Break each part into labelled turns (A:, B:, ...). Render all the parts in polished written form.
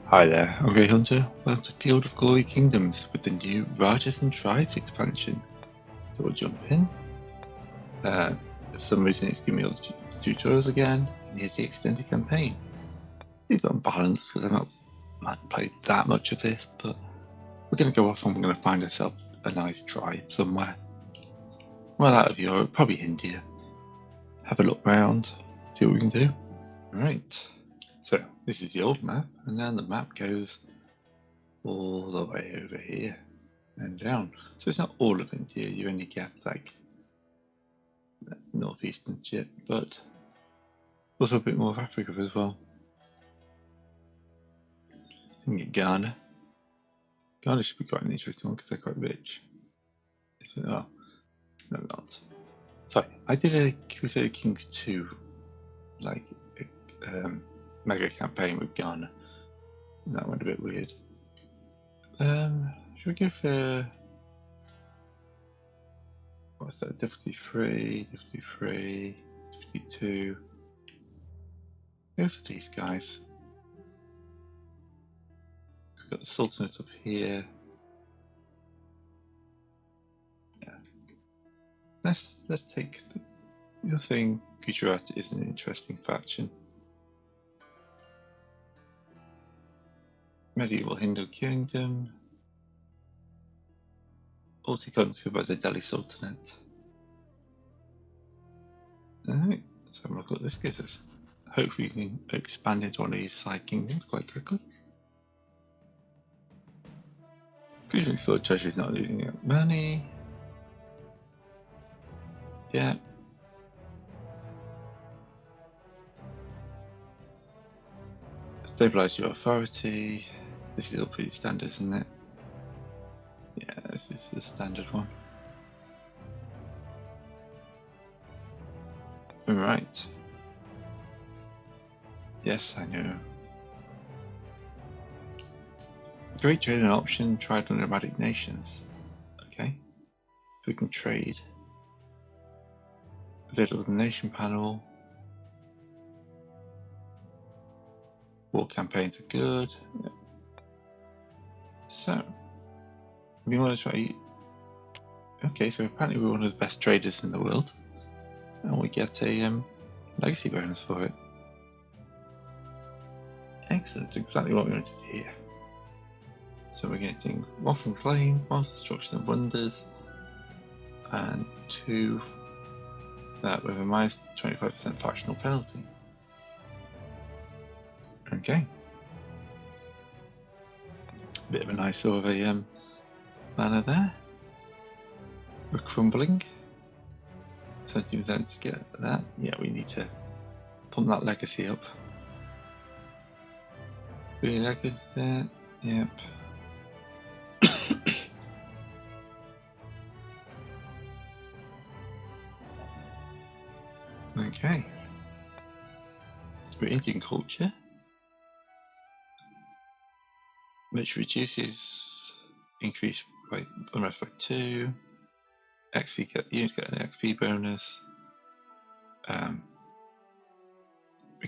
A: Hi there, I'm Grey Hunter. Welcome to Field of Glory Kingdoms with the new Rajas and Tribes expansion. So we'll jump in. For some reason it's giving me all the tutorials again, and here's the extended campaign. It's unbalanced because I've not played that much of this, but we're going to go off and we're going to find ourselves a nice tribe somewhere. Well, out of Europe, probably India. Have a look round, see what we can do. Right, so this is the old map, and then the map goes all the way over here and down. So it's not all of India, you only get like northeastern shit, but also a bit more of Africa as well. You can get Ghana. Ghana should be quite an interesting one because they're quite rich. Oh, no, not. Sorry, I did a Crusader Kings 2 like mega campaign with Ghana. And that went a bit weird. Should we go for what's that? Difficulty 3, difficulty 3, difficulty 2. Go for these guys. We've got the Sultanate up here. Yeah. Let's take you're saying Gujarat is an interesting faction. Medieval Hindu Kingdom. Also conquered by the Delhi Sultanate. Alright, let's have a look at what this gives us. Hopefully we can expand into one of these side kingdoms quite quickly. Usually sword treasury is not losing money. Yeah. Stabilize your authority. This is all pretty standard, isn't it? Yeah, this is the standard one. Alright. Yes, I know. Great trading option, tried on nomadic nations. Okay. We can trade. A little with the nation panel. War campaigns are good. Yeah. So, we want to try. Okay, so apparently we're one of the best traders in the world, and we get a legacy bonus for it. Excellent, exactly what we wanted here. So we're getting one from Claim, one for Destruction and Wonders, and 2 with a minus 25% factional penalty. Okay. Bit of a nice sort of a banner there. We're crumbling. 20% to get that. Yeah, we need to pump that legacy up. Really like it there. Yep. Okay. We're Indian culture, which reduces increase by unrest by 2. XP units get an XP bonus. We can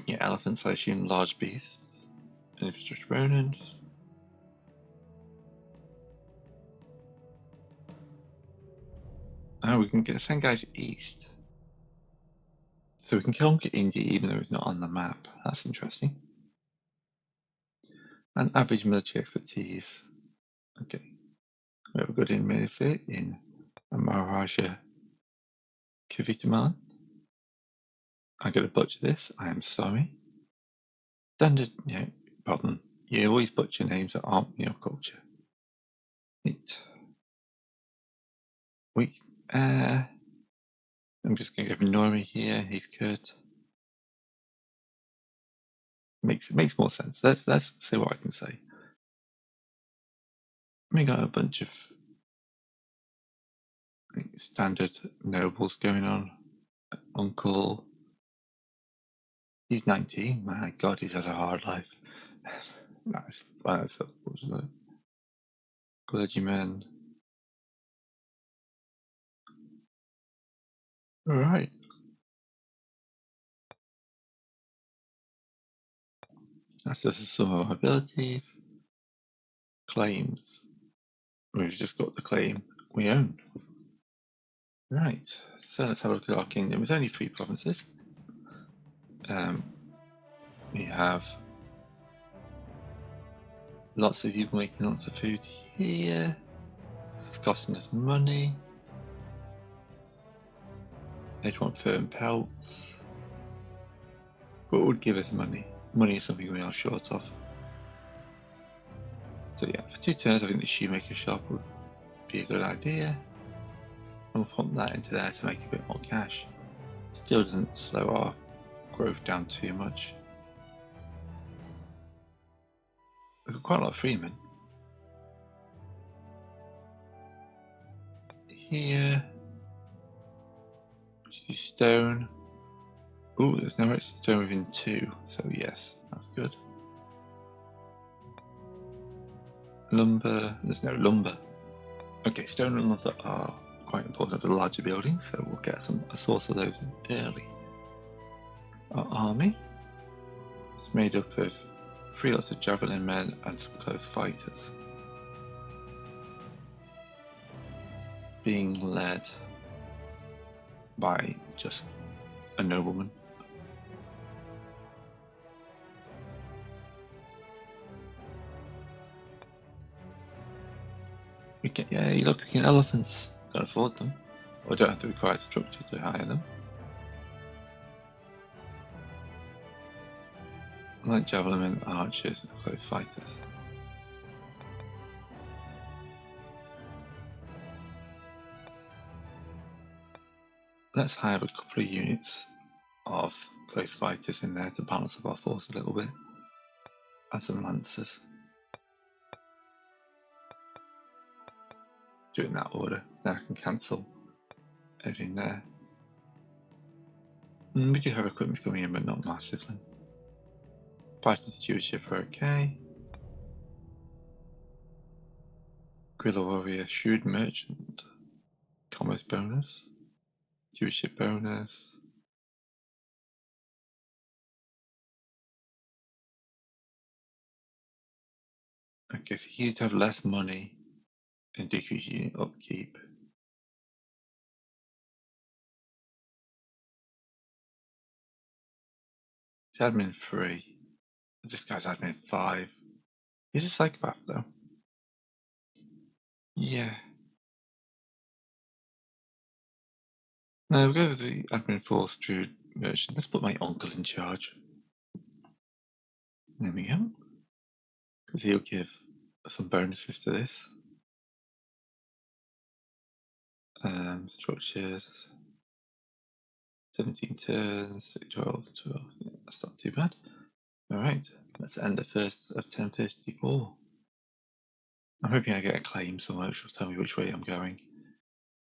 A: get elephants, I assume large beasts, and infrastructure bonus. Oh, we can send guys east. So we can conquer India even though it's not on the map. That's interesting. And average military expertise. Okay. We have a good in military in Maharaja Kavitaman. I'm going to butcher this. I am sorry. Standard, yeah, pardon. You always butcher names that aren't your culture. I'm just going to go for Normy here. He's good. Makes more sense. Let's see what I can say. We got a bunch of standard nobles going on. Uncle, he's 19. My God, he's had a hard life. Nice. That's unfortunate. Clergyman. All right. That's just some of our abilities. Claims. We've just got the claim we own. Right, so let's have a look at our kingdom. It's only 3 provinces. We have lots of people making lots of food here. It's costing us money. They want firm pelts. What would give us money? Money is something we are short of. So yeah, for 2 turns I think the shoemaker shop would be a good idea. And we'll pump that into there to make a bit more cash. Still doesn't slow our growth down too much. We've got quite a lot of freemen. Here. Stone. Oh, there's no extra stone within 2, so yes, that's good. Lumber. There's no lumber. Okay, stone and lumber are quite important for the larger buildings, so we'll get a source of those in early. Our army is made up of 3 lots of javelin men and some close fighters, being led by just a nobleman. We get, yeah, look, we can elephants. Can't afford them, or don't have the required structure to hire them. Like javelin men, archers, and close fighters. Let's hire a couple of units of close fighters in there to balance up our force a little bit. And some lancers. Do it in that order. Then I can cancel everything there. We do have equipment coming in, but not massively. Python stewardship are okay. Guerrilla warrior, shrewd merchant, commerce bonus, stewardship bonus. Okay, so here to have less money and decrease unit upkeep. It's admin 3. This guy's admin 5. He's a psychopath though. Yeah. No, we'll go with the admin 4 shrewd merchant. Let's put my uncle in charge. There we go. Because he'll give some bonuses to this. Structures. 17 turns, 12. Yeah, that's not too bad. Alright, let's end the first of 1054. I'm hoping I get a claim somewhere which will tell me which way I'm going.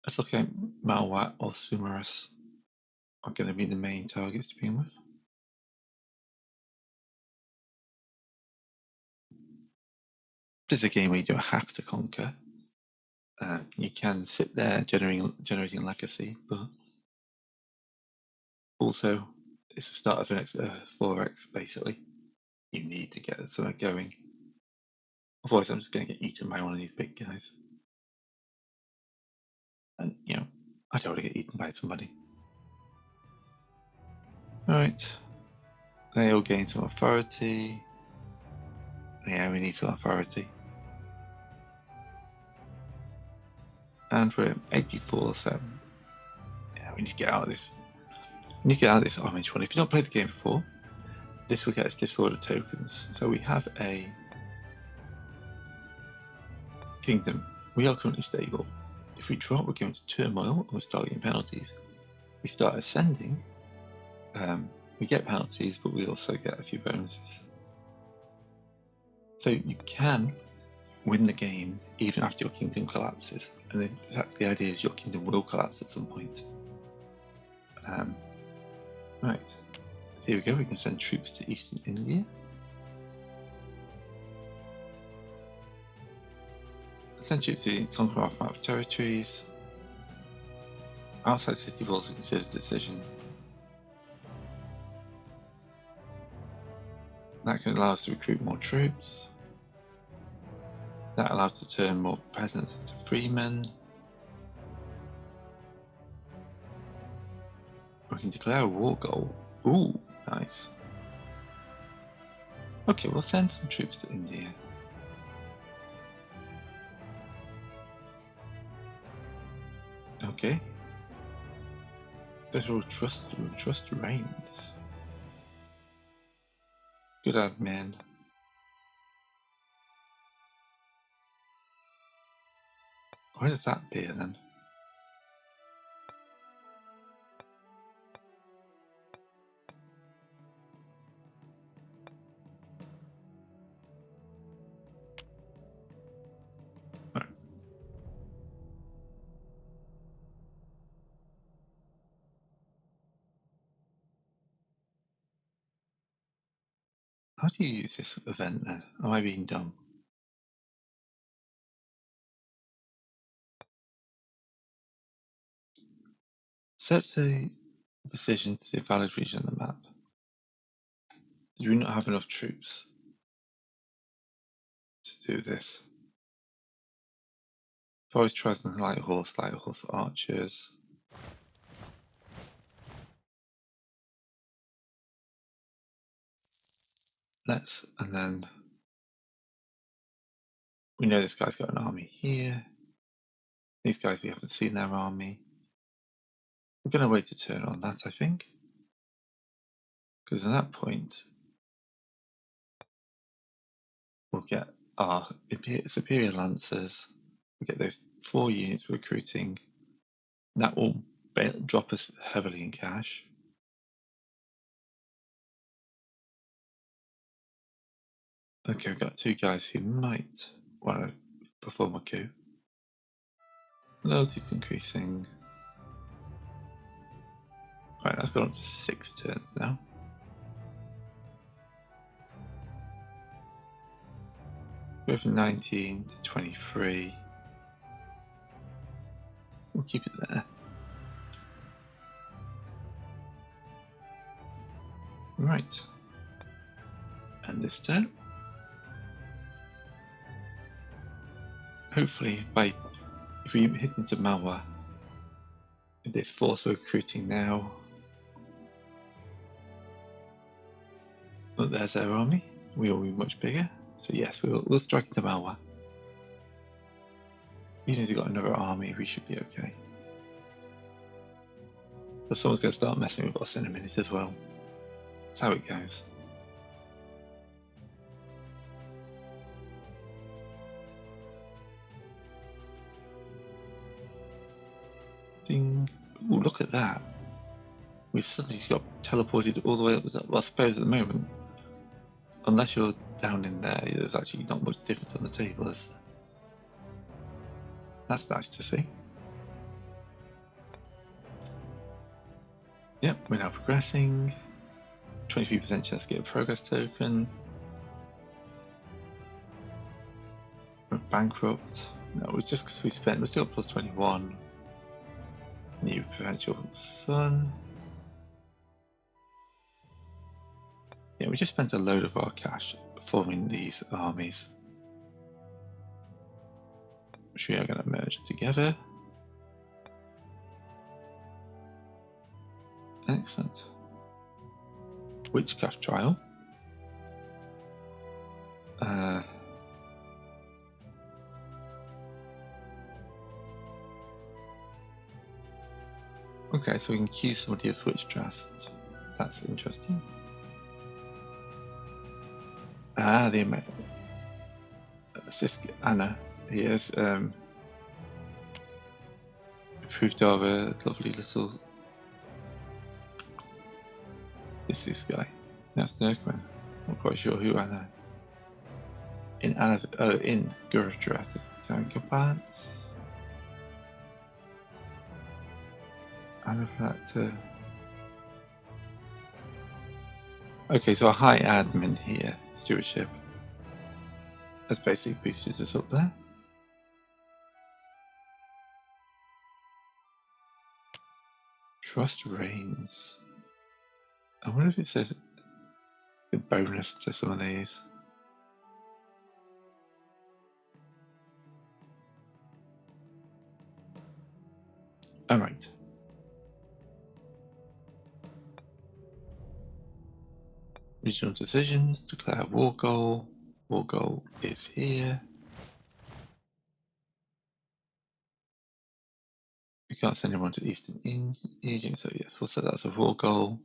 A: Let's look at Malwat or Sumerus are going to be the main targets to begin with. This is a game where you don't have to conquer. You can sit there generating legacy, but also it's the start of the next 4x basically. You need to get something going. Otherwise I'm just going to get eaten by one of these big guys. And, you know, I don't want to get eaten by somebody. Alright. They all gain some authority. Yeah, we need some authority. And we're 84, so yeah, we need to get out of this. We need to get out of this Orange one. If you've not played the game before, this will get us disorder tokens. So we have a kingdom. We are currently stable. If we drop, we're going to turmoil and we start getting penalties. We start ascending, we get penalties, but we also get a few bonuses. So you can win the game even after your kingdom collapses, and in fact the idea is your kingdom will collapse at some point. Right, so here we go, we can send troops to Eastern India. Send troops to conquer off map territories. Outside city walls are considered a decision. That can allow us to recruit more troops. That allows us to turn more peasants to freemen. We can declare a war goal. Ooh, nice. Okay, we'll send some troops to India. Okay. Federal trust reigns. Good admin. Where does that appear then? Right. How do you use this event then? Am I being dumb? Set the decision to the valid region on the map. Do we not have enough troops to do this? Forest tribesmen, light horse archers. And then we know this guy's got an army here. These guys, we haven't seen their army. We're going to wait a turn on that, I think. Because at that point, we'll get our superior lancers. We get those 4 units recruiting. That will drop us heavily in cash. Okay, we've got 2 guys who might want to perform a coup. Loyalty's increasing. Right, that's gone up to 6 turns now. Go from 19 to 23. We'll keep it there. Right. And this turn. Hopefully, if we hit into Malwa, this force we're recruiting now. But there's their army. We'll be much bigger. So yes, we'll strike into Malwa. Even if you've got another army, we should be okay. But someone's going to start messing with us in a minute as well. That's how it goes. Ding. Ooh, look at that. We suddenly got teleported all the way up. Well, I suppose at the moment, unless you're down in there, there's actually not much difference on the table, is there? That's nice to see. Yep, we're now progressing. 23% chance to get a progress token. We're bankrupt. No, it's just because we're still plus 21. New potential son. Yeah, we just spent a load of our cash forming these armies, which we are going to merge together. Excellent. Witchcraft trial. Okay, so we can queue somebody as witchcraft. That's interesting. The Sisk Anna. He has approved of a lovely little. This guy. That's Nurkman. Not quite sure who Anna. In Gurujarath is the town combat. Okay, so a high admin here, stewardship, has basically boosted us up there. Trust reigns. I wonder if it says a bonus to some of these. Alright. Regional decisions, declare war goal. War goal is here. We can't send anyone to Eastern Egypt, so yes, we'll set that as a war goal.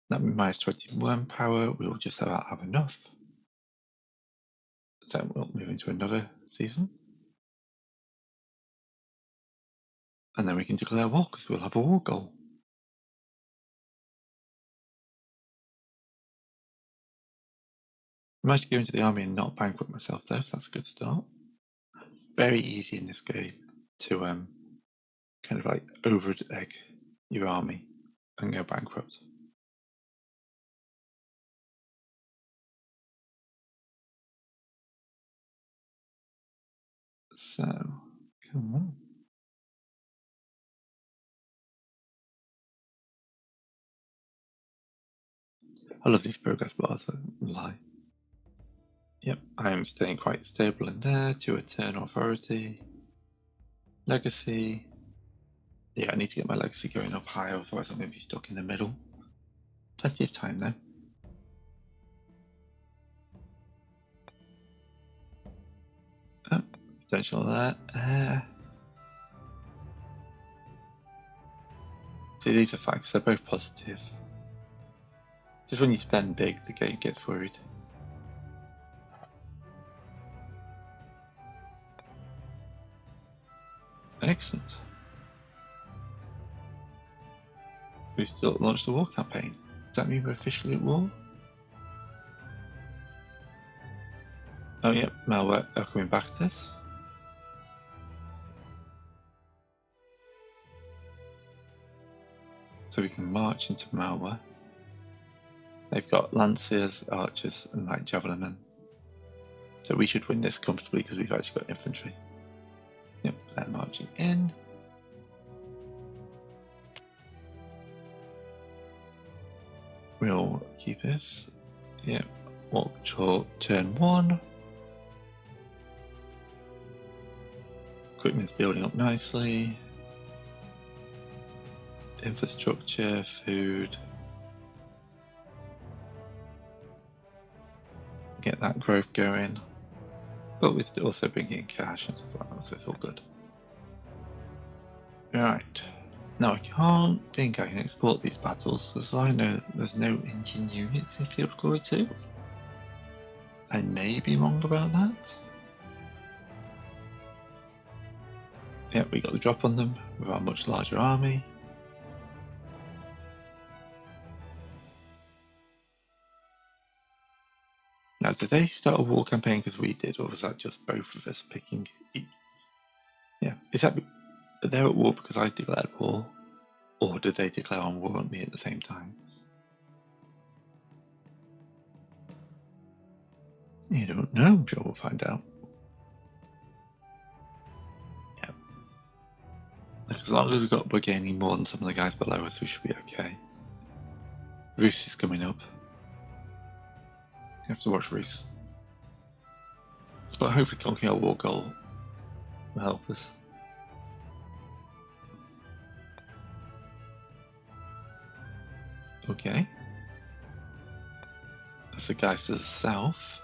A: That minus 21 power, we'll just about have enough. So we'll move into another season. And then we can declare war because we'll have a war goal. I managed to go into the army and not bankrupt myself though, so that's a good start. Very easy in this game to kind of like over-egg your army and go bankrupt. So, come on. I love these progress bars, I lie. Yep, I am staying quite stable in there to Eternal Authority. Legacy. Yeah, I need to get my legacy going up higher, otherwise I'm going to be stuck in the middle. Plenty of time though. Oh, potential there. See, these are facts, they're both positive. Just when you spend big, the game gets worried. Excellent. We've still launched a war campaign. Does that mean we're officially at war? Oh yep, malware are coming back at us. So we can march into malware. They've got lanciers, archers, and light javelinmen. So we should win this comfortably because we've actually got infantry. Yep, they're marching in. We'll keep this. Yep, watch for turn 1. Equipment's building up nicely. Infrastructure, food. Get that growth going. But we're also bringing in cash and stuff like that, so it's all good. Right. Now I can't think I can export these battles, because I know there's no Indian units in Field of Glory 2. I may be wrong about that. Yep, we got the drop on them with our much larger army. Now, did they start a war campaign because we did, or was that just both of us picking? Yeah, is that they're at war because I declared war, or did they declare on war on me at the same time? You don't know. I'm sure we'll find out. Yeah. As long as we're gaining more than some of the guys below us, we should be okay. Reese is coming up. You have to watch Reese. But hopefully conquering our war goal will help us. Okay. That's the guys to the south.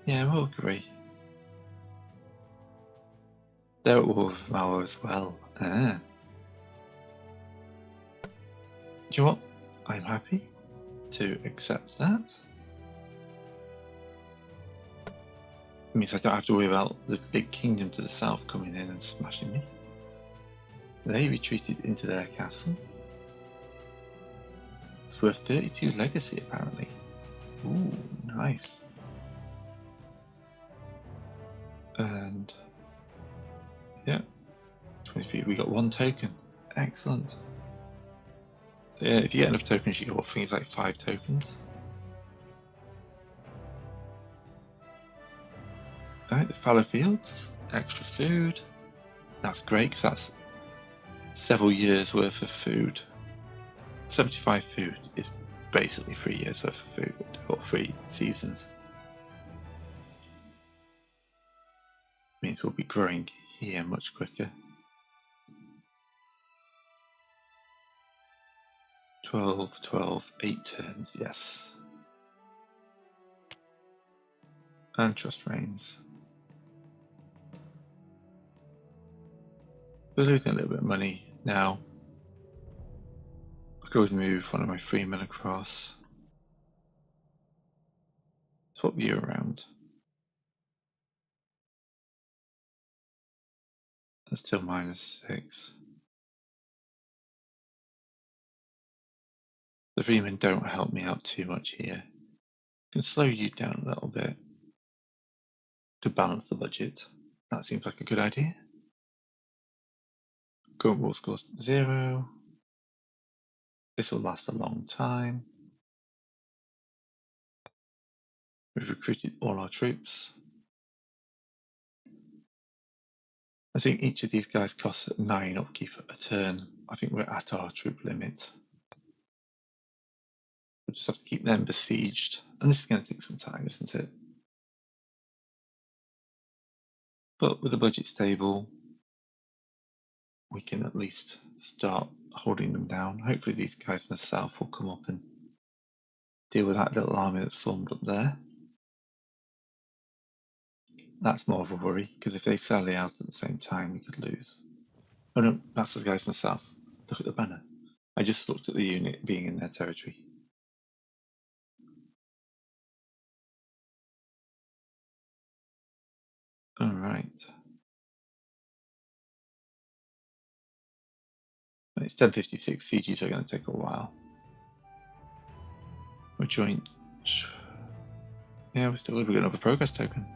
A: Yeah, we'll agree. They're at war with Mao as well. Ah. Do you know what? I'm happy to accept that. It means I don't have to worry about the big kingdom to the south coming in and smashing me. They retreated into their castle. It's worth 32 legacy apparently. Ooh, nice. And yeah, 20 feet. We got 1 token. Excellent. Yeah, if you get enough tokens, you go up. I think it's like 5 tokens. Alright, the fallow fields, extra food. That's great because that's several years worth of food. 75 food is basically 3 years worth of food, or 3 seasons. Means we'll be growing here much quicker. 12, 12, 8 turns, yes. And trust reigns. We're losing a little bit of money now. I could always move one of my freemen across. Swap you around. That's still -6. The freemen don't help me out too much here. I can slow you down a little bit to balance the budget. That seems like a good idea. Current war score 0. This will last a long time. We've recruited all our troops. I think each of these guys costs 9 upkeep a turn. I think we're at our troop limit. We'll just have to keep them besieged. And this is going to take some time, isn't it? But with the budget stable, we can at least start holding them down. Hopefully these guys from the south will come up and deal with that little army that's formed up there. That's more of a worry, because if they sally out at the same time, we could lose. Oh no, that's the guys from the south. Look at the banner. I just looked at the unit being in their territory. Alright. It's 10:56, CGs are going to take a while. We're joint. Yeah, we've got another progress token.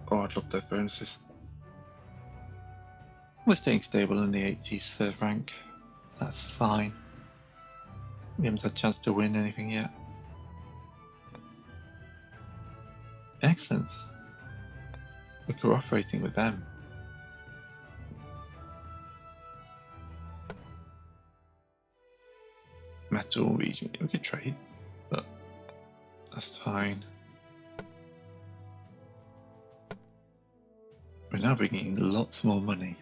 A: Oh, I'd love those bonuses. We're staying stable in the 80s for rank. That's fine. We haven't had a chance to win anything yet. Excellent. We're cooperating with them. Metal region. We could trade, but that's fine. We're now bringing in lots more money.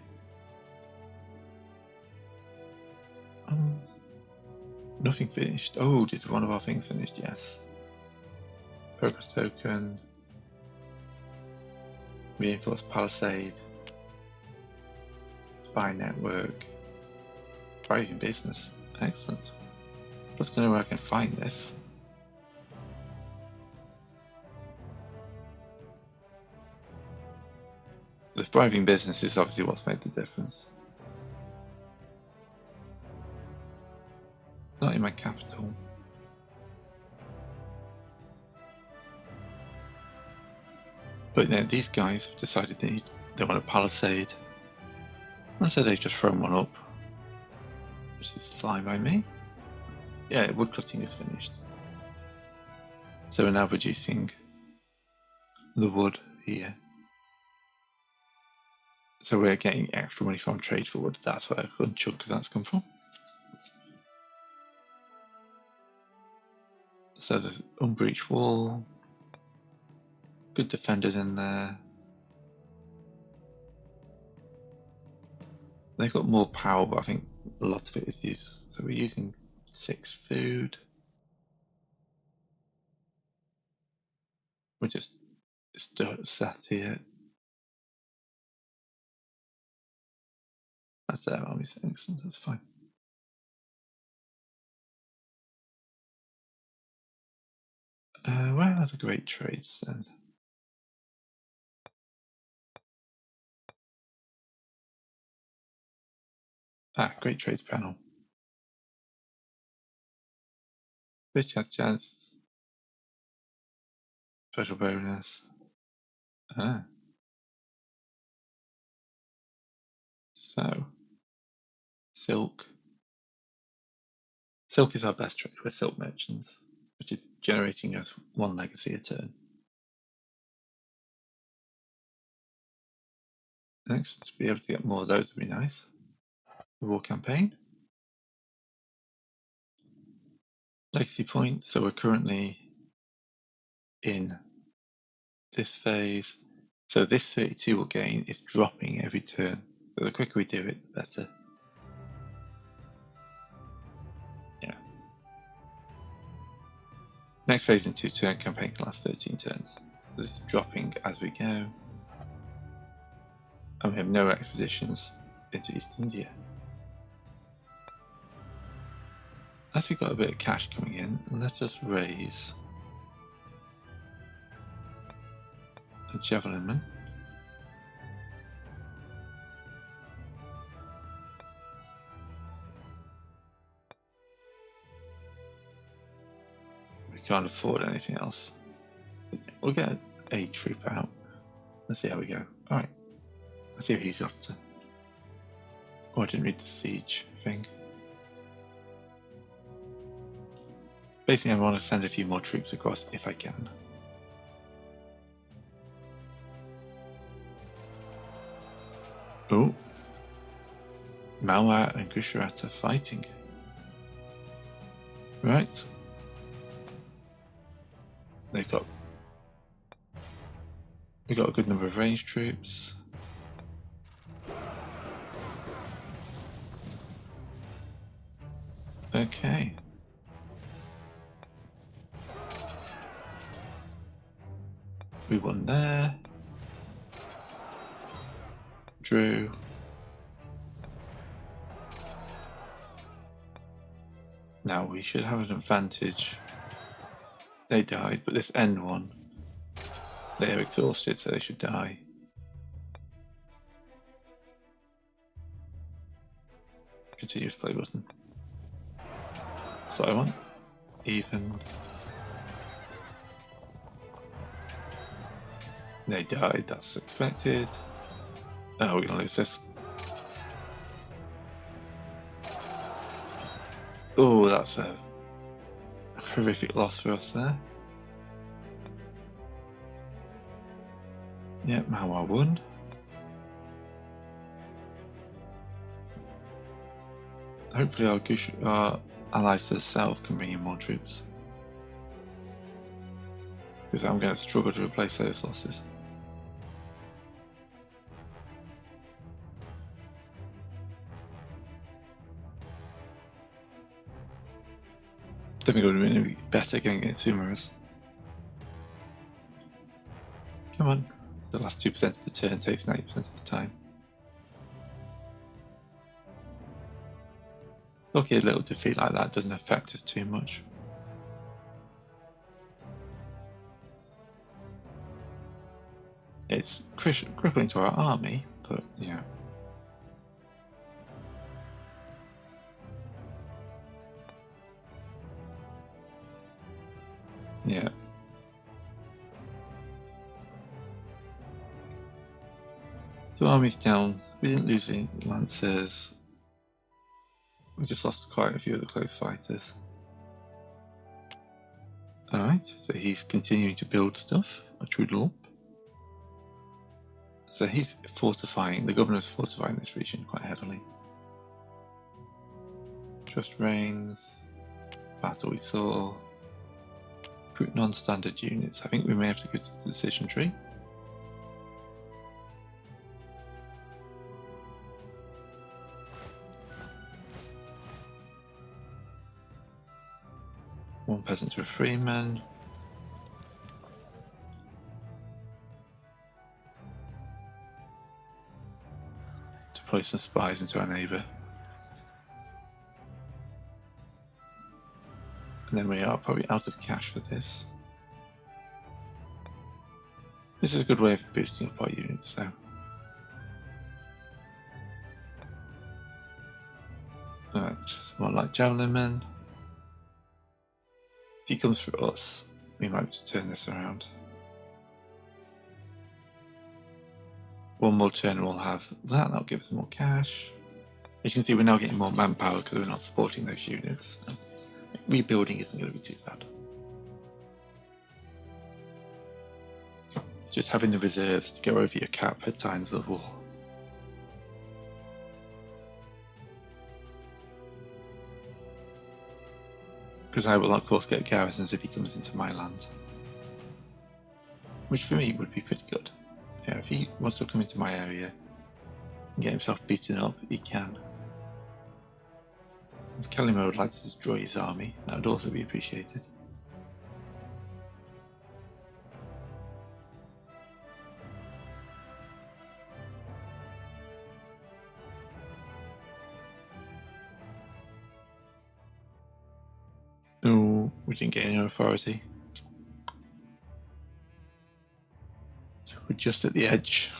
A: Nothing finished. Oh, did one of our things finished? Yes. Progress token. Reinforced palisade. Spy network. Thriving business. Excellent. Love to know where I can find this. The thriving business is obviously what's made the difference. Not in my capital. But then these guys have decided they want a palisade. And so they've just thrown one up. Which is fine by me. Yeah, wood cutting is finished. So we're now producing the wood here. So we're getting extra money from trade for wood. That's where a good chunk of that's come from. So there's an unbreached wall. Good defenders in there. They've got more power, but I think a lot of it is used. So we're using 6 food. We're just sat here. That's their army excellent, that's fine. Where are the great trades then? Great trades panel. This chance. Special bonus. So, silk. Silk is our best trade. We're silk merchants, which is generating us 1 legacy a turn. Excellent. To be able to get more of those would be nice. the war campaign. Legacy points, so we're currently in this phase. So this 32 will gain is dropping every turn. So the quicker we do it, the better. Yeah. Next phase in 2-turn campaign can last 13 turns. This is dropping as we go. And we have no expeditions into East India. As we've got a bit of cash coming in, let us raise a javelinman. We can't afford anything else. We'll get a troop out. Let's see how we go. Alright. Let's see what he's up to. Oh, I didn't read the siege thing. Basically, I want to send a few more troops across if I can. Oh. Malwa and Gujarat are fighting. Right. We've got a good number of ranged troops. Okay. We won there. Drew. Now we should have an advantage. They died, but this end one, they are exhausted, so they should die. Continuous play button. That's what I want. Even. They died, that's expected. Oh, we're gonna lose this. Oh, that's a horrific loss for us there. Yep, Malwa won. Hopefully our allies to the south can bring in more troops. Because I'm going to struggle to replace those losses. I think it would have been better going against Sumerus. Come on. The last 2% of the turn takes 90% of the time. Okay, a little defeat like that doesn't affect us too much. It's crippling to our army, but yeah. Yeah. So army's down. We didn't lose any lancers. We just lost quite a few of the close fighters. Alright, so he's continuing to build stuff, a Trudel. So he's fortifying, the governor's fortifying this region quite heavily. Trust reigns, battle we saw, recruit non-standard units. I think we may have to go to the decision tree. One peasant to a freeman. Deploy some spies into our neighbour. And then we are probably out of cash for this. This is a good way of boosting up our units, so. Alright, someone like Javelin Men. If he comes for us, we might have to turn this around. One more turn we'll have that, that'll give us more cash. As you can see, we're now getting more manpower because we're not supporting those units. Rebuilding isn't going to be too bad. Just having the reserves to go over your cap at times of war. because I will of course get garrisons if he comes into my land. Which for me would be pretty good. Yeah, if he wants to come into my area and get himself beaten up, he can. If Kalima would like to destroy his army, that would also be appreciated. Oh, we didn't get any authority. So we're just at the edge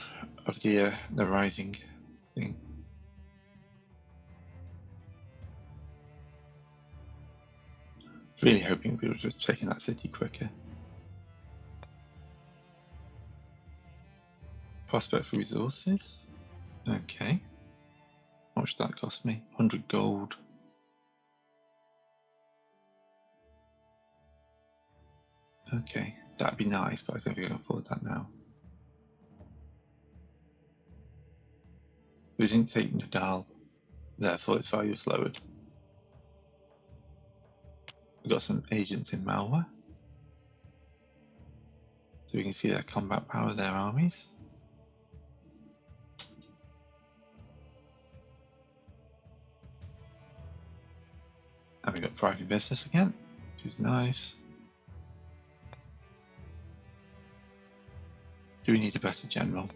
A: of the rising thing. Really hoping we would have taken that city quicker. Prospect for resources. Okay. How much did that cost me? 100 gold. Okay, that'd be nice, but I don't think I can afford that now. We didn't take Nadal, therefore its value is lowered. We've got some agents in Malwa, so we can see their combat power of their armies. And we've got private business again, which is nice. Do we need a better general?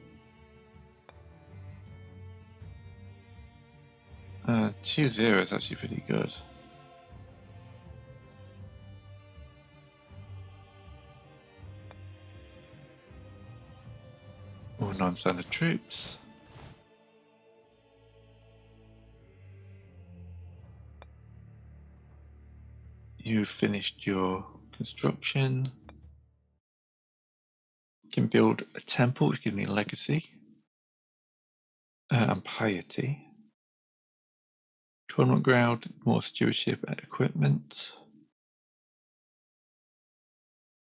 A: 2-0 is actually pretty good. More non-standard troops. You've finished your construction. You can build a temple, which gives me legacy and piety. Tournament ground, more stewardship and equipment.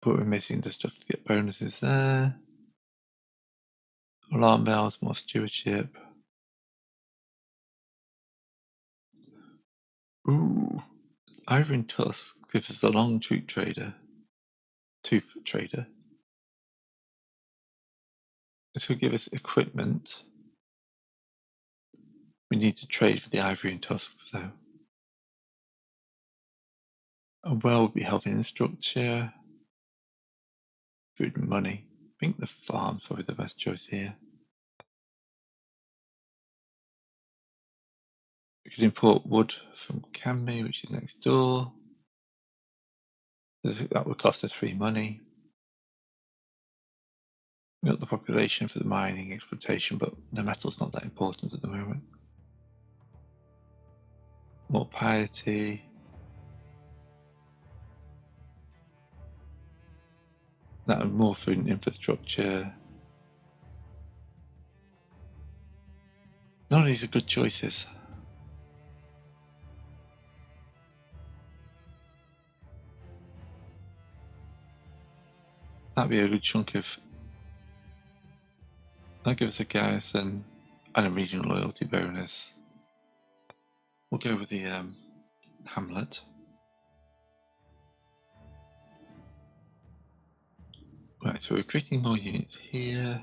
A: But we're missing the stuff to get bonuses there. Alarm bells, more stewardship. Ooh, Ivory and Tusk gives us a long tooth trader. This will give us equipment. We need to trade for the ivory and tusks though. A well would be helping in structure. Food and money. I think the farm's probably the best choice here. We could import wood from Canby, which is next door. That would cost us free money. We got the population for the mining exploitation, but the metal's not that important at the moment. More piety. That and more food and infrastructure. None of these are good choices. That'd be a good chunk of. That'll give us a garrison and a regional loyalty bonus. We'll go with the hamlet. Right, so we're creating more units here.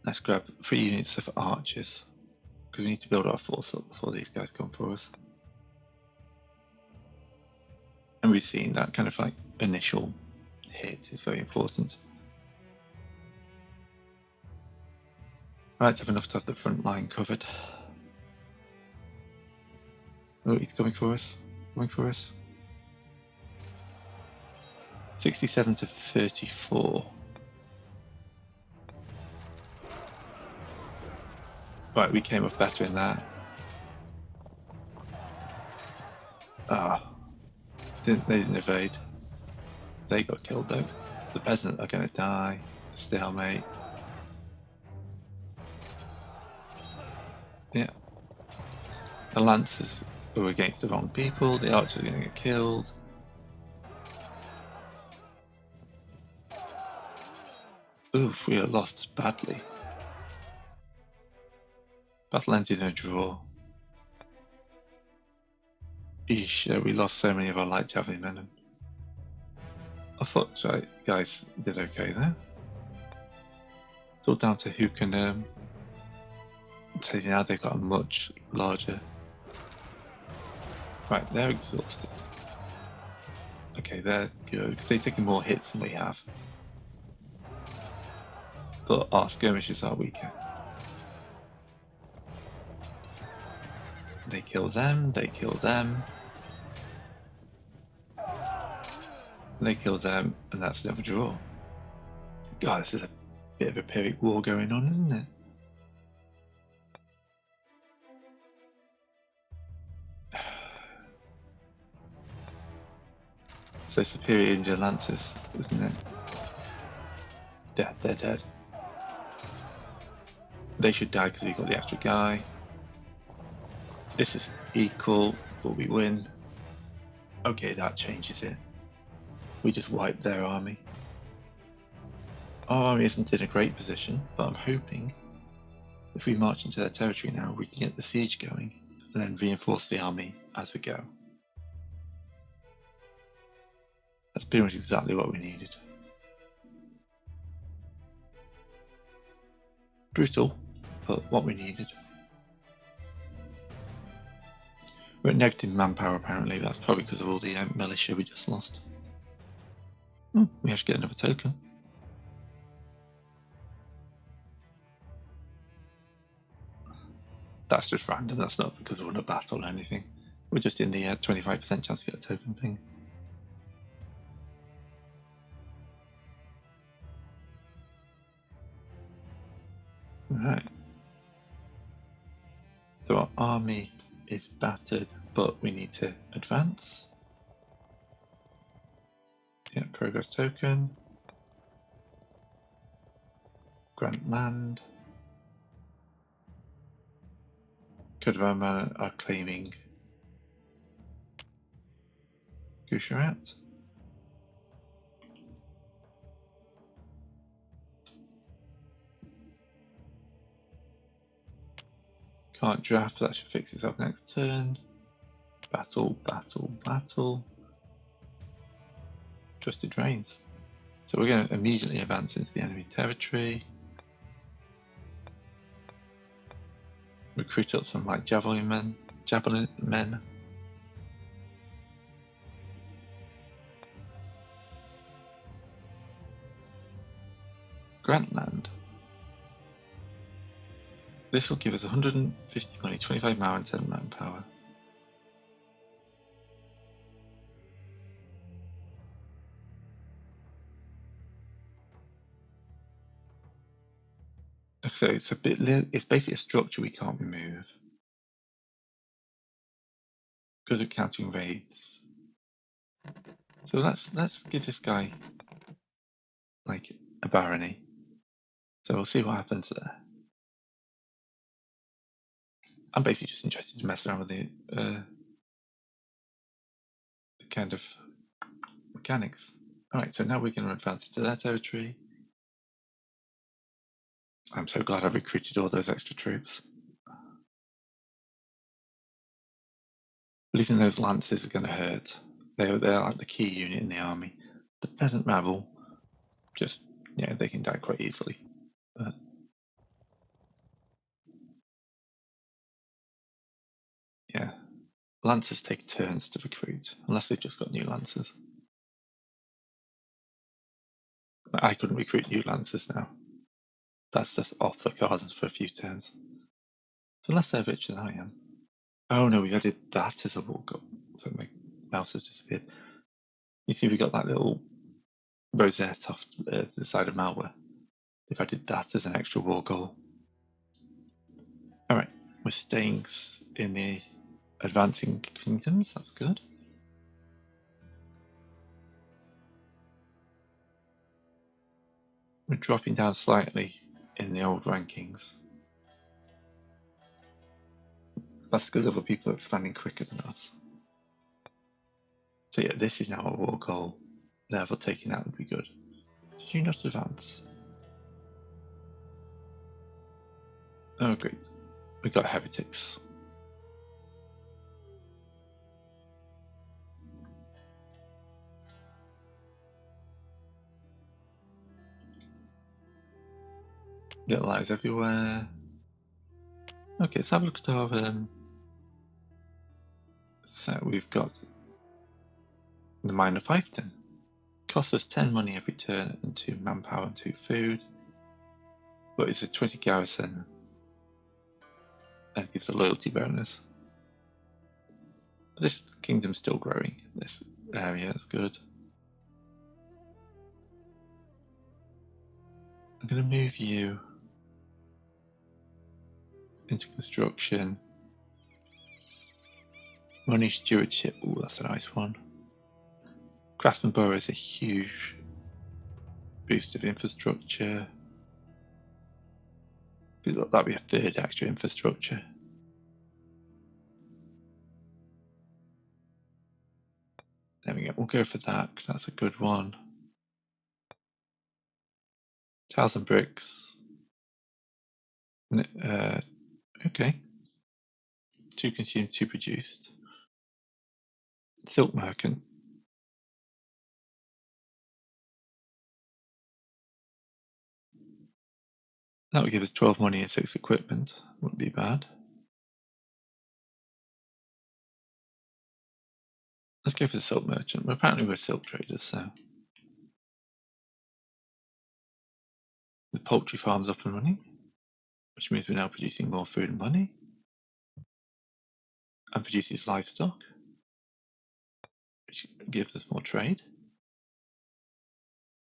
A: Let's grab 3 units of archers, because we need to build our force up before these guys come for us. And we've seen that kind of like initial hit is very important. Right, have enough to have the front line covered. Oh, he's coming for us. He's coming for us. 67 to 34. Right, we came off better in that. They didn't evade. They got killed though. The peasant are gonna die. Stalemate. Yeah. The lancers were against the wrong people. The archers are gonna get killed. Oof, we are lost badly. Battle ended in a draw. Eesh, we lost so many of our light javelin men. I thought guys did okay there. It's all down to who can so now they've got a much larger. Right, they're exhausted. Okay, they're good because they're taking more hits than we have. But our skirmishes are weaker. They kill them, they kill them. They kill them, and that's another draw. God, this is a bit of a Pyrrhic war going on, isn't it? So superior India Lancers, isn't it? Dead, they're dead. They should die because we got the extra guy. This is equal, but we win. Okay, that changes it. We just wiped their army. Our army isn't in a great position, but I'm hoping if we march into their territory now, we can get the siege going and then reinforce the army as we go. That's pretty much exactly what we needed. Brutal, but what we needed. We're at negative manpower apparently, that's probably because of all the militia we just lost. We actually get another token. That's just random, that's not because we're in a battle or anything. We're just in the 25% chance to get a token thing. Right. So our army is battered, but we need to advance. Yeah, progress token. Grant land. Kudvama are claiming Gujarat. Can't draft, that should fix itself next turn. Battle, battle, battle. Trusted reigns. So we're going to immediately advance into the enemy territory. Recruit up some like javelin men. Grantland. This will give us 150 money, 25 power and 10 manpower. So it's a bit. It's basically a structure we can't remove. Good at counting raids. So let's give this guy like a barony. So we'll see what happens there. I'm basically just interested to mess around with the kind of mechanics. Alright, so now we're going to advance into their territory. I'm so glad I recruited all those extra troops. Losing those lances are going to hurt. They're like the key unit in the army. The peasant rabble, just, they can die quite easily. But yeah, lancers take turns to recruit, unless they've just got new lancers. I couldn't recruit new lancers now. That's just off the cards for a few turns. So unless they're richer than I am. Oh no, we added that as a war goal. So my mouse has disappeared. You see we got that little rosette off the side of malware. If I did that as an extra war goal. Alright, we're staying in the advancing kingdoms, that's good. We're dropping down slightly in the old rankings. That's because other people are expanding quicker than us. So yeah, this is now a war goal. Therefore taking that would be good. Did you not advance? Oh, great. We got heretics. Little eyes everywhere. Okay, let's have a look at our. So we've got the mine of fiefdom. Costs us 10 money every turn and 2 manpower and 2 food. But it's a 20 garrison. And it gives a loyalty bonus. This kingdom's still growing. This area is good. I'm going to move you into construction. Money stewardship. Oh, that's a nice one. Craftsman Borough is a huge boost of infrastructure. That'd be a third extra infrastructure. There we go. We'll go for that because that's a good one. Tiles and bricks. Okay. 2 consumed, 2 produced. Silk merchant. That would give us 12 money and 6 equipment. Wouldn't be bad. Let's go for the silk merchant. Well, apparently we're silk traders, so. The poultry farm's up and running, which means we're now producing more food and money. And produces livestock, which gives us more trade.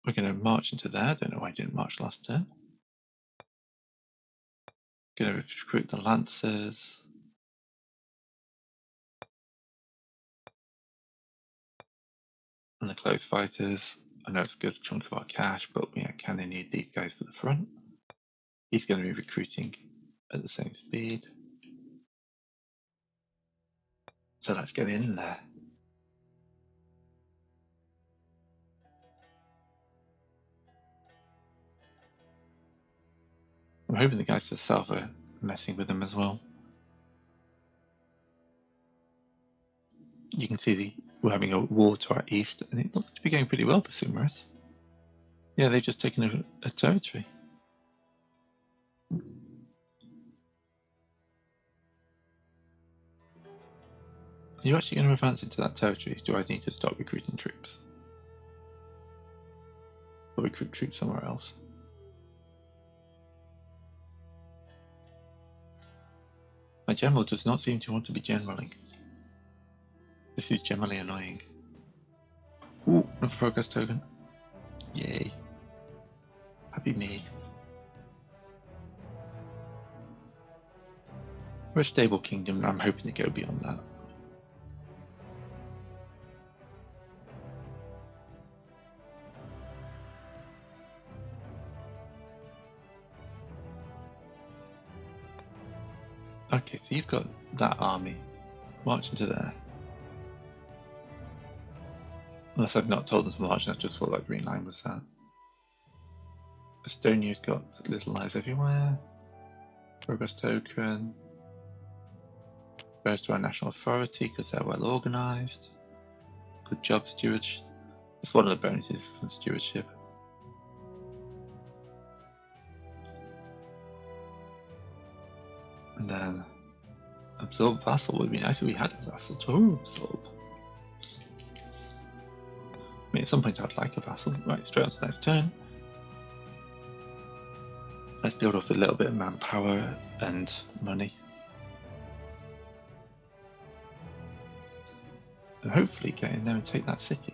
A: We're going to march into there. I don't know why I didn't march last turn. Going to recruit the lancers. And the close fighters. I know it's a good chunk of our cash, but we kind of need these guys for the front. He's going to be recruiting at the same speed. So let's get in there. I'm hoping the guys to the south are messing with them as well. You can see we're having a war to our east, and it looks to be going pretty well for Sumerus. Yeah, they've just taken a territory. Are you actually going to advance into that territory? Do I need to start recruiting troops? Or recruit troops somewhere else? My general does not seem to want to be generaling. This is generally annoying. Ooh, another progress token. Yay. Happy me. We're a stable kingdom, and I'm hoping to go beyond that. Okay, so you've got that army. March into there. Unless I've not told them to march, and I just thought that green line was that. Estonia's got little eyes everywhere. Progress token. Goes to our national authority because they're well organised. Good job, stewardship. That's one of the bonuses from stewardship. And then absorb vassal would be nice if we had a vassal to absorb. I mean, at some point I'd like a vassal. Right, straight on to the next turn. Let's build up a little bit of manpower and money. And hopefully get in there and take that city.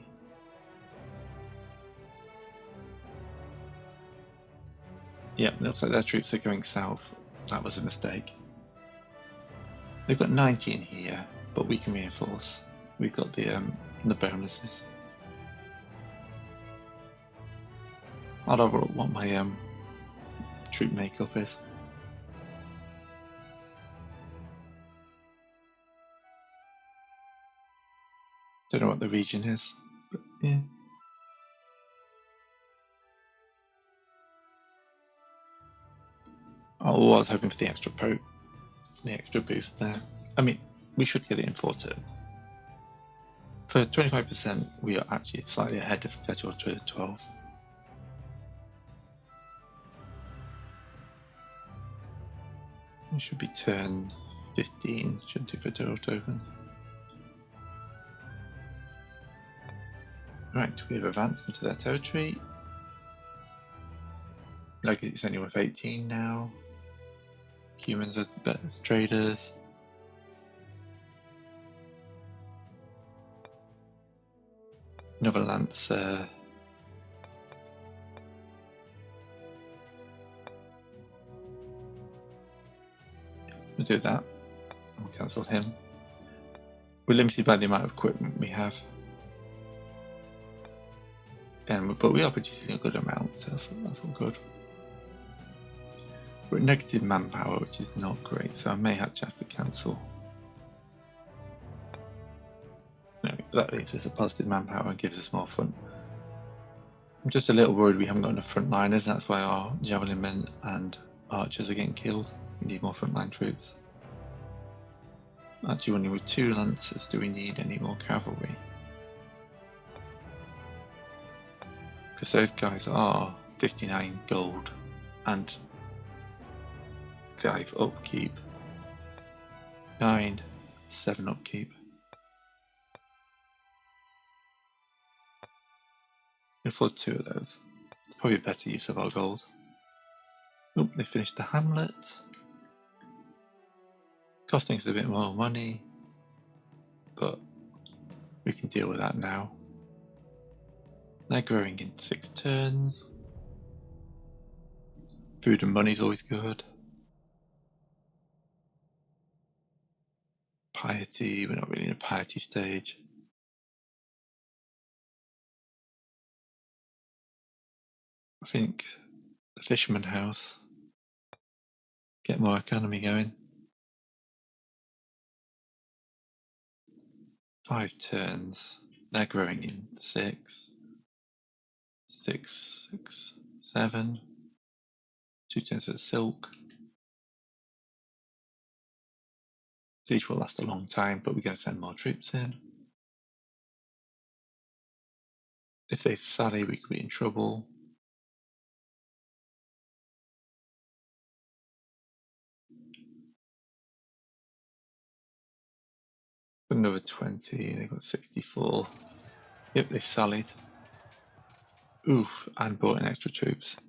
A: Yep, looks like their troops are going south. That was a mistake. They've got 19 here, but we can reinforce. We've got the bonuses. I don't know what my troop makeup is. Don't know what the region is, but yeah. Oh, I was hoping for the extra boost there. I mean, we should get it in 4 turns. For 25%, we are actually slightly ahead of schedule to 12. It should be turn 15, shouldn't it, for total tokens? Right, we have advanced into their territory. Like it's only worth 18 now. Humans are better traders. Another lancer. We'll do that. We'll cancel him. We're limited by the amount of equipment we have. But we are producing a good amount, so that's all good. We're at negative manpower, which is not great, so I may have to cancel. No, that leaves us a positive manpower and gives us more front. I'm just a little worried we haven't got enough frontliners, that's why our javelin men and archers are getting killed. We need more frontline troops. Actually, only with 2 lancers, do we need any more cavalry? Because those guys are 59 gold and 5 upkeep, 9, 7 upkeep. We afford 2 of those. It's probably a better use of our gold. Oh, they finished the hamlet. Costing us a bit more money, but we can deal with that now. They're growing in 6 turns. Food and money's always good. Piety, we're not really in a piety stage. I think the fisherman house, get more economy going. 5 turns, they're growing in 6, 6, 6, 7. 2 turns for the silk. Siege will last a long time, but we're going to send more troops in. If they sally, we could be in trouble. Another 20, they got 64. Yep, they sallied. Oof, and brought in extra troops.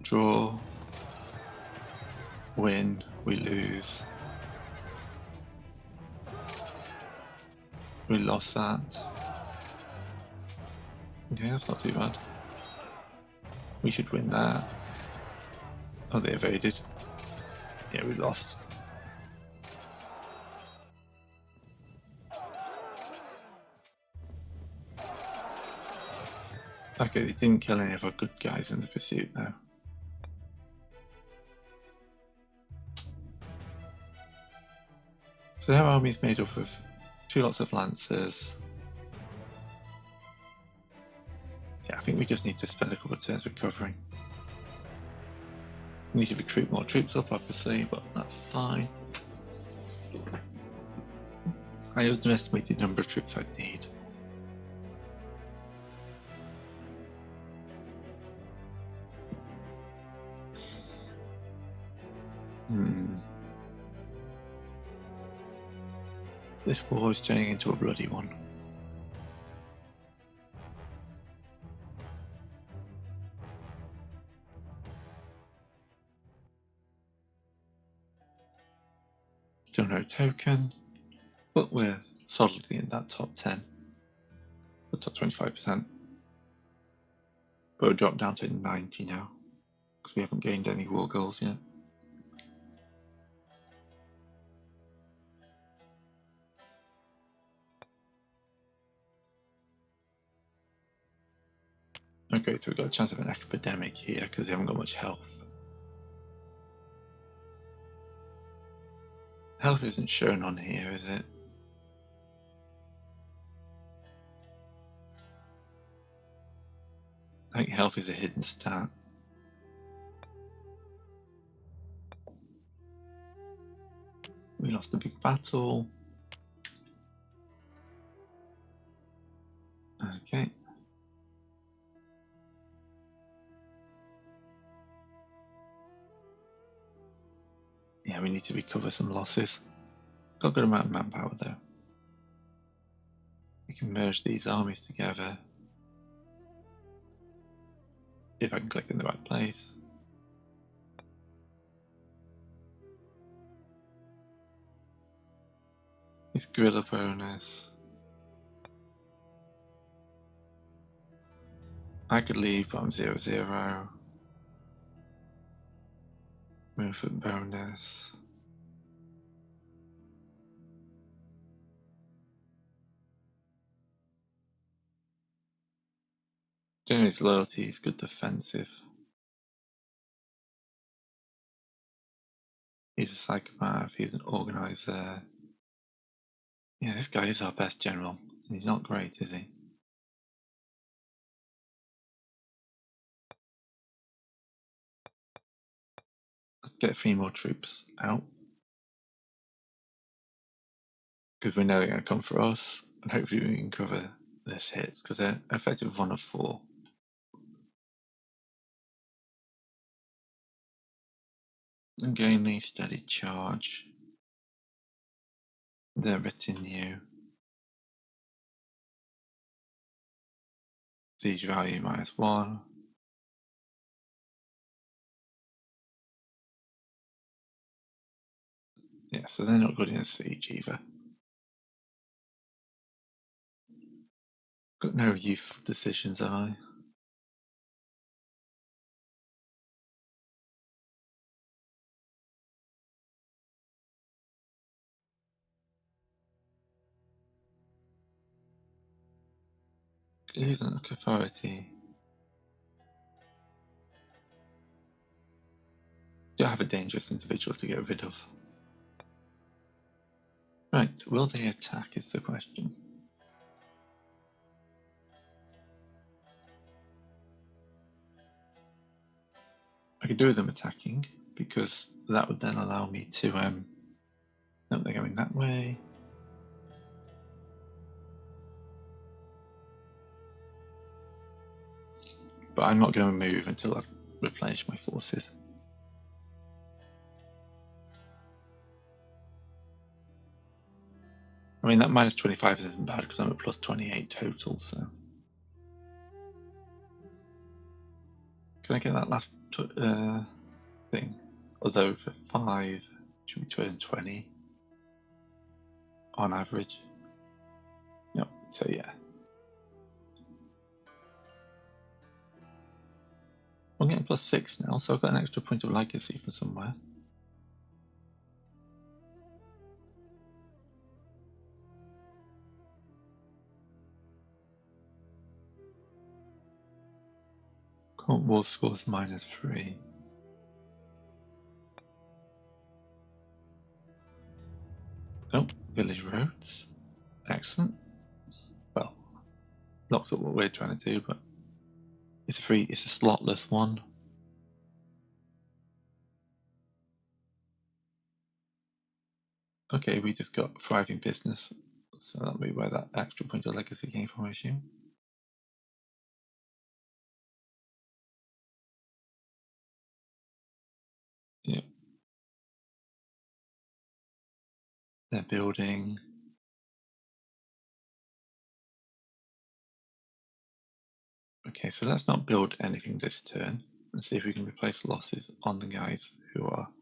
A: Draw. Win, we lose. We lost that. Okay, that's not too bad. We should win that. Oh, they evaded. Yeah, we lost. Okay, they didn't kill any of our good guys in the pursuit now. So our army is made up of 2 lots of lancers. Yeah, I think we just need to spend a couple of turns recovering. We need to recruit more troops up, obviously, but that's fine. I underestimated the number of troops I'd need. This war is turning into a bloody one. Still no token, but we're solidly in that top 10. The top 25%. But we'll drop down to 90 now, because we haven't gained any war goals yet. Okay, so we've got a chance of an epidemic here, because they haven't got much health. Health isn't shown on here, is it? I think health is a hidden stat. We lost a big battle. Okay. Yeah, we need to recover some losses. Got a good amount of manpower though. We can merge these armies together. If I can click in the right place. This guerrilla bonus. I could leave, but I'm 0-0. Movement bonus. Generally, his loyalty is good defensive. He's a psychopath, he's an organizer. Yeah, this guy is our best general. He's not great, is he? Let's get 3 more troops out. Because we know they're going to come for us. And hopefully we can cover this hits, because they're effective 1 of 4. And gain the steady charge. Their retinue. Siege value -1. Yeah, so they're not good in a siege either. Got no useful decisions, have I? It isn't authority. Do I have a dangerous individual to get rid of? Right, will they attack is the question. I could do with them attacking, because that would then allow me to, no, they're going that way. But I'm not going to move until I've replenished my forces. I mean, that -25 isn't bad because I'm at +28 total, so. Can I get that last thing? Although for 5, should we turn 20 on average? No, so yeah. I'm getting +6 now, so I've got an extra point of legacy for somewhere. Current war scores -3. Oh, village roads. Excellent. Well, not sort of what we're trying to do, but it's a slotless one. Okay, we just got thriving business, so that'll be where that extra point of legacy came from, I assume. Yeah. They're building. Okay, so let's not build anything this turn. Let's see if we can replace losses on the guys who are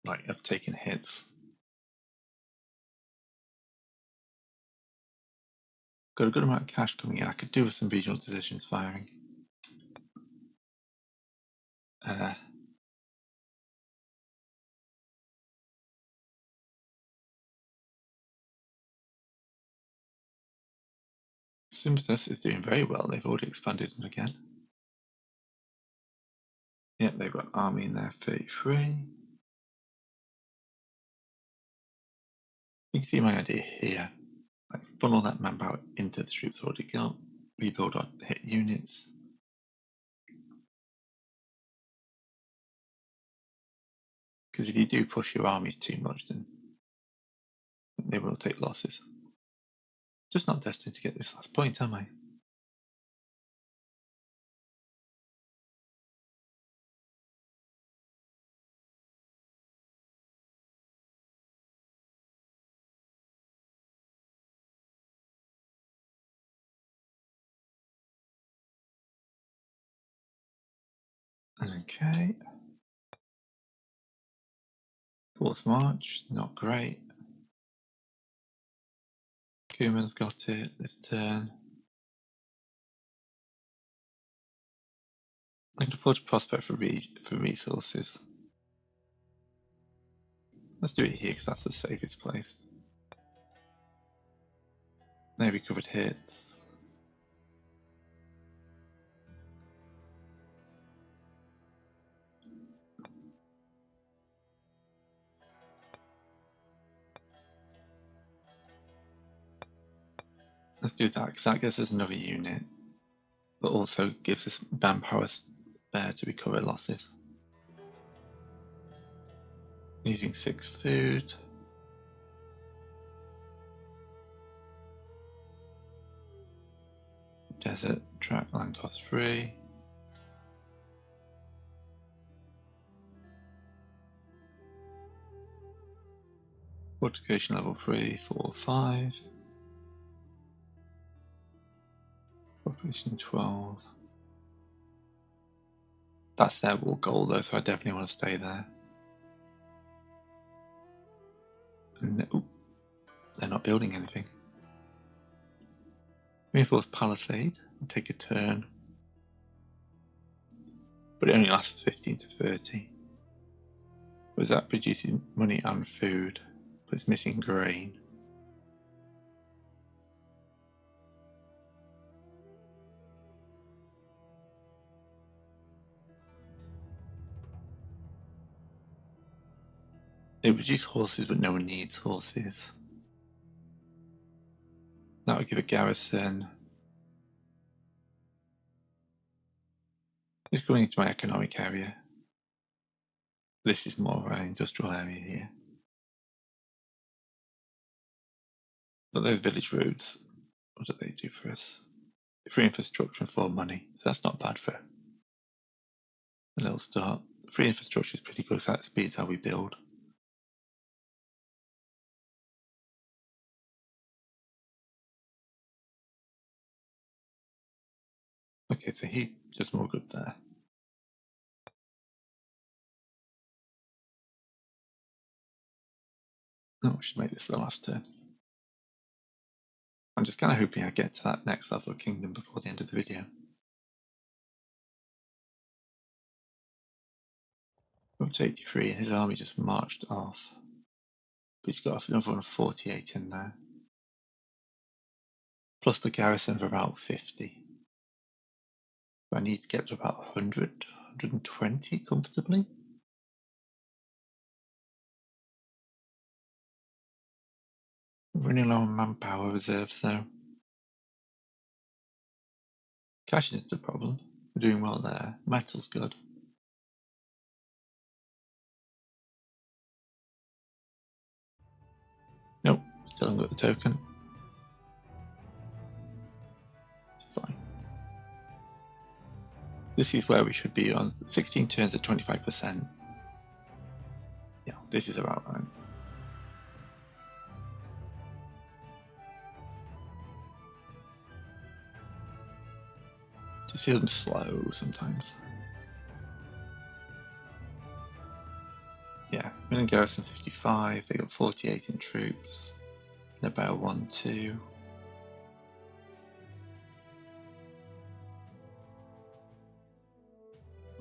A: have taken hits. Got a good amount of cash coming in. I could do with some regional decisions firing. Sympathus is doing very well. They've already expanded again. Yeah, they've got army in there, 33. You can see my idea here. Like, funnel that manpower into the troops already got. rebuild on hit units. Because if you do push your armies too much, then they will take losses. Just not destined to get this last point, am I? Okay. Fourth March, not great. Kuman's got it this turn. I can afford to prospect for resources. Let's do it here because that's the safest place. They recovered hits. Let's do that because that gives us another unit, but also gives us manpower spare to recover losses. Using 6 food. Desert track land cost 3. Fortification level 3, 4, 5. Population 12. That's their war goal though, so I definitely want to stay there. No, they're not building anything. Reinforced Palisade, I'll take a turn. But it only lasts 15 to 30. Was that producing money and food? But it's missing grain. They produce horses, but no one needs horses. That would give a garrison. It's going into my economic area. This is more of an industrial area here. But those village roads, what do they do for us? Free infrastructure and 4 money, so that's not bad for a little start. Free infrastructure is pretty good, so that speeds how we build. Okay, so he does more good there. Oh, I should make this the last turn. I'm just kind of hoping I get to that next level of kingdom before the end of the video. Up to 83 and his army just marched off. But he's got another one of 48 in there. Plus the garrison of about 50. I need to get to about 100, 120 comfortably. I'm running low on manpower reserves though. Cash isn't the problem. We're doing well there. Metal's good. Nope, still haven't got the token. It's fine. This is where we should be on 16 turns at 25%. Yeah, this is about right. Just feel them slow sometimes. Yeah, Middle Garrison 55, they got 48 in troops. About 1, 2.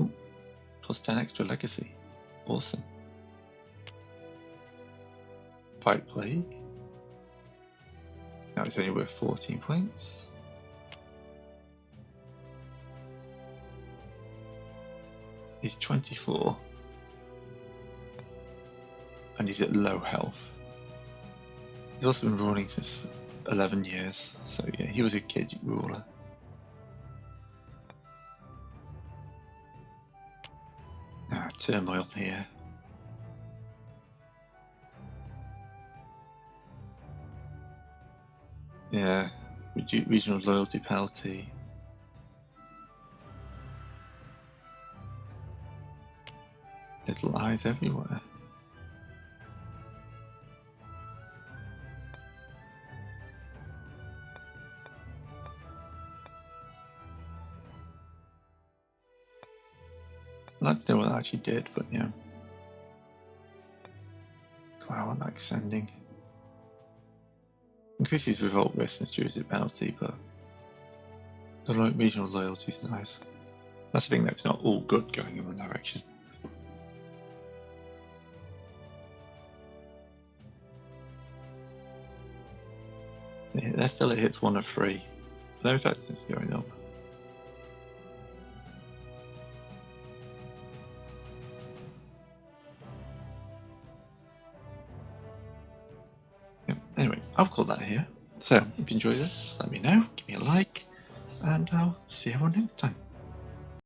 A: Ooh, plus 10 extra legacy. Awesome. Fight Plague. Now it's only worth 14 points. He's 24. And he's at low health. He's also been ruling since 11 years, so yeah, he was a kid ruler. turmoil here. Yeah, regional loyalty penalty. Little eyes everywhere. I'd like to know what I actually did, but yeah. God, I want that extending. Increases revolt risk and security penalty, but the regional loyalty is nice. That's the thing, that's not all good going in one direction. Yeah, there still it hits 1 of 3. Their effectiveness is going up. Yeah, anyway, I'll call that here. So, if you enjoyed this, let me know, give me a like, and I'll see everyone next time.